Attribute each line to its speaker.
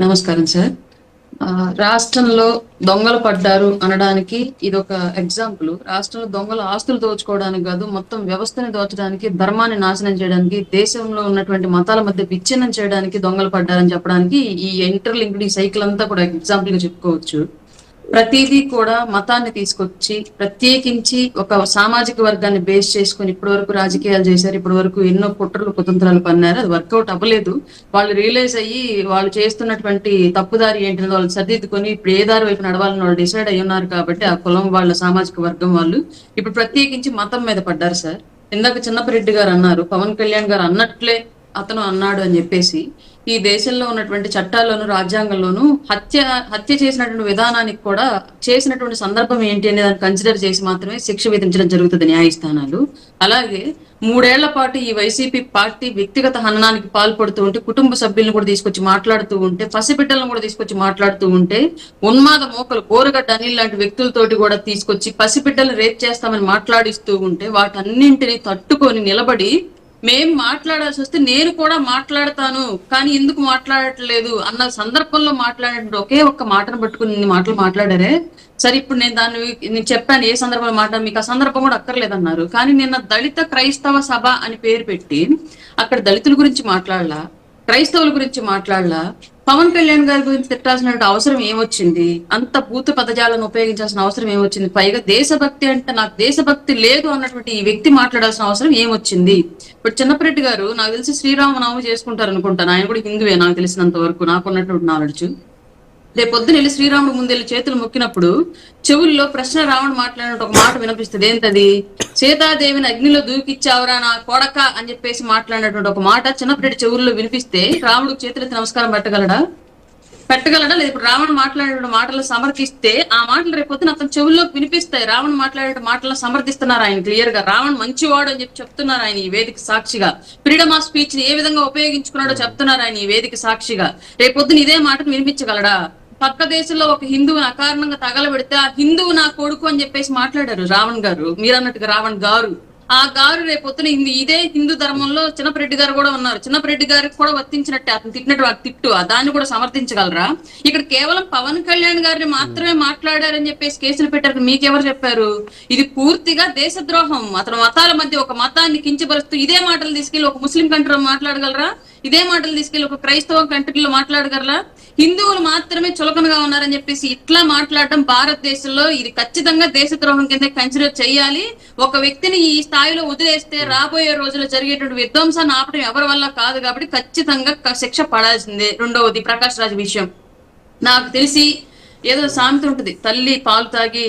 Speaker 1: నమస్కారం సార్. రాష్ట్రంలో దొంగలు పడ్డారు అనడానికి ఇదొక ఎగ్జాంపుల్. రాష్ట్రంలో దొంగలు ఆస్తులు దోచుకోవడానికి కాదు, మొత్తం వ్యవస్థని దోచడానికి, ధర్మాన్ని నాశనం చేయడానికి, దేశంలో ఉన్నటువంటి మతాల మధ్య విచ్ఛిన్నం చేయడానికి దొంగలు పడ్డారని చెప్పడానికి ఈ ఇంటర్లింక్డ్ ఈ సైకిల్ అంతా కూడా ఎగ్జాంపుల్ గా చెప్పుకోవచ్చు. ప్రతిదీ కూడా మతాన్ని తీసుకొచ్చి ప్రత్యేకించి ఒక సామాజిక వర్గాన్ని బేస్ చేసుకుని ఇప్పటి వరకు రాజకీయాలు చేశారు. ఇప్పటి వరకు ఎన్నో కుట్రలు కుతంత్రాలు పన్నారు. అది వర్కౌట్ అవ్వలేదు. వాళ్ళు రియలైజ్ అయ్యి వాళ్ళు చేస్తున్నటువంటి తప్పుదారి ఏంటనేది వాళ్ళు సర్దిద్దుకొని ఇప్పుడు ఏ దారి వైపు నడవాలని వాళ్ళు డిసైడ్ అయ్యి ఉన్నారు. కాబట్టి ఆ కులం వాళ్ళ సామాజిక వర్గం వాళ్ళు ఇప్పుడు ప్రత్యేకించి మతం మీద పడ్డారు సార్. ఇందాక చిన్నపరెడ్డి గారు అన్నారు, పవన్ కళ్యాణ్ గారు అన్నట్లే అతను అన్నాడు అని చెప్పేసి ఈ దేశంలో ఉన్నటువంటి చట్టాల్లోనూ రాజ్యాంగంలోనూ హత్య చేసినటువంటి విధానానికి కూడా చేసినటువంటి సందర్భం ఏంటి అనే దాన్ని కన్సిడర్ చేసి మాత్రమే శిక్ష విధించడం జరుగుతుంది న్యాయస్థానాలు. అలాగే 3 ఏళ్ల పాటు ఈ వైసీపీ పార్టీ వ్యక్తిగత హననానికి పాల్పడుతూ ఉంటే, కుటుంబ సభ్యులను కూడా తీసుకొచ్చి మాట్లాడుతూ ఉంటే, పసిబిడ్డలను కూడా తీసుకొచ్చి మాట్లాడుతూ ఉంటే, ఉన్మాద మోకలు బోరగడ్డ అనిల్ లాంటి వ్యక్తులతోటి కూడా తీసుకొచ్చి పసిబిడ్డలను రేప్ చేస్తామని మాట్లాడిస్తూ ఉంటే, వాటన్నింటినీ తట్టుకొని నిలబడి మేం మాట్లాడాల్సి వస్తే నేను కూడా మాట్లాడతాను కానీ ఎందుకు మాట్లాడట్లేదు అన్న సందర్భంలో మాట్లాడే ఒకే ఒక్క మాటను పట్టుకుని ఇన్ని మాటలు మాట్లాడారే. సరే, ఇప్పుడు నేను చెప్పాను ఏ సందర్భంలో మాట్లాడాను, మీకు ఆ సందర్భం కూడా అక్కర్లేదన్నారు. కానీ నిన్న దళిత క్రైస్తవ సభ అని పేరు పెట్టి అక్కడ దళితుల గురించి మాట్లాడలా, క్రైస్తవుల గురించి మాట్లాడలా, పవన్ కళ్యాణ్ గారి గురించి తిట్టాల్సిన అవసరం ఏమొచ్చింది? అంత భూత పదజాలను ఉపయోగించాల్సిన అవసరం ఏమొచ్చింది? పైగా దేశభక్తి అంటే నాకు దేశభక్తి లేదు అన్నటువంటి ఈ వ్యక్తి మాట్లాడాల్సిన అవసరం ఏమొచ్చింది? ఇప్పుడు చిన్నపరెడ్డి గారు నాకు తెలిసి శ్రీరామనవమి చేసుకుంటారు అనుకుంటాను. ఆయన కూడా హిందువే నాకు తెలిసినంత వరకు, నాకున్నటువంటి నాలెడ్జ్. రేపొద్దున వెళ్ళి శ్రీరాముడు ముందెళ్ళి చేతులు మొక్కినప్పుడు చెవుల్లో ప్రశ్న రావణ్ మాట్లాడినట్టు ఒక మాట వినిపిస్తుంది. ఏంటది? సీతాదేవిని అగ్నిలో దూకిచ్చావురా నా కొడక అని చెప్పేసి మాట్లాడినటువంటి ఒక మాట చిన్నప్పటి చెవుల్లో వినిపిస్తే రాముడికి చేతులెత్తి నమస్కారం పెట్టగలడా? లేదు. ఇప్పుడు రావణ్ మాట్లాడే మాటలు సమర్థిస్తే ఆ మాటలు రేపొద్దున అతను చెవుల్లోకి వినిపిస్తాయి. రావణ్ మాట్లాడే మాటలను సమర్థిస్తున్నారు ఆయన క్లియర్ గా. రావణ్ మంచివాడు అని చెప్పి చెప్తున్నారు ఆయన ఈ వేదిక సాక్షిగా. ఫ్రీడమ్ ఆఫ్ స్పీచ్ ని ఏ విధంగా ఉపయోగించుకున్నాడో చెప్తున్నారు ఆయన ఈ వేదిక సాక్షిగా. రేపొద్దున ఇదే మాటను వినిపించగలడా? పక్క దేశంలో ఒక హిందువుని అకారణంగా తగలబెడితే ఆ హిందువు నా కొడుకు అని చెప్పేసి మాట్లాడారు రావణ్ గారు, మీరన్నట్టుగా రావణ్ గారు. ఆ గారు రేపొద్దున ఇదే హిందూ ధర్మంలో చిన్నపరెడ్డి గారు కూడా ఉన్నారు. చిన్నపరెడ్డి గారికి కూడా వర్తించినట్టే అతను తిట్టినట్టు తిట్టు దాన్ని కూడా సమర్థించగలరా? ఇక్కడ కేవలం పవన్ కళ్యాణ్ గారిని మాత్రమే మాట్లాడారని చెప్పేసి కేసులు పెట్టారు. మీకెవరు చెప్పారు? ఇది పూర్తిగా దేశద్రోహం. అతను మతాల మధ్య ఒక మతాన్ని కించపరుస్తూ ఇదే మాటలు తీసుకెళ్లి ఒక ముస్లిం కంట్రీలో మాట్లాడగలరా? ఇదే మాటలు తీసుకెళ్లి ఒక క్రైస్తవ కంట్రీలో మాట్లాడగలరా? హిందువులు మాత్రమే చులకనగా ఉన్నారని చెప్పేసి ఇట్లా మాట్లాడటం భారతదేశంలో ఇది ఖచ్చితంగా దేశద్రోహం కింద కన్సిడర్ చేయాలి. ఒక వ్యక్తిని ఈ స్థాయిలో వదిలేస్తే రాబోయే రోజుల్లో జరిగేటువంటి విధ్వంసాన్ని ఆపడం ఎవరి వల్ల కాదు. కాబట్టి ఖచ్చితంగా శిక్ష పడాల్సిందే. రెండవది ప్రకాష్ రాజ్ విషయం. నాకు తెలిసి ఏదో సామెత ఉంటుంది, తల్లి పాలు తాగి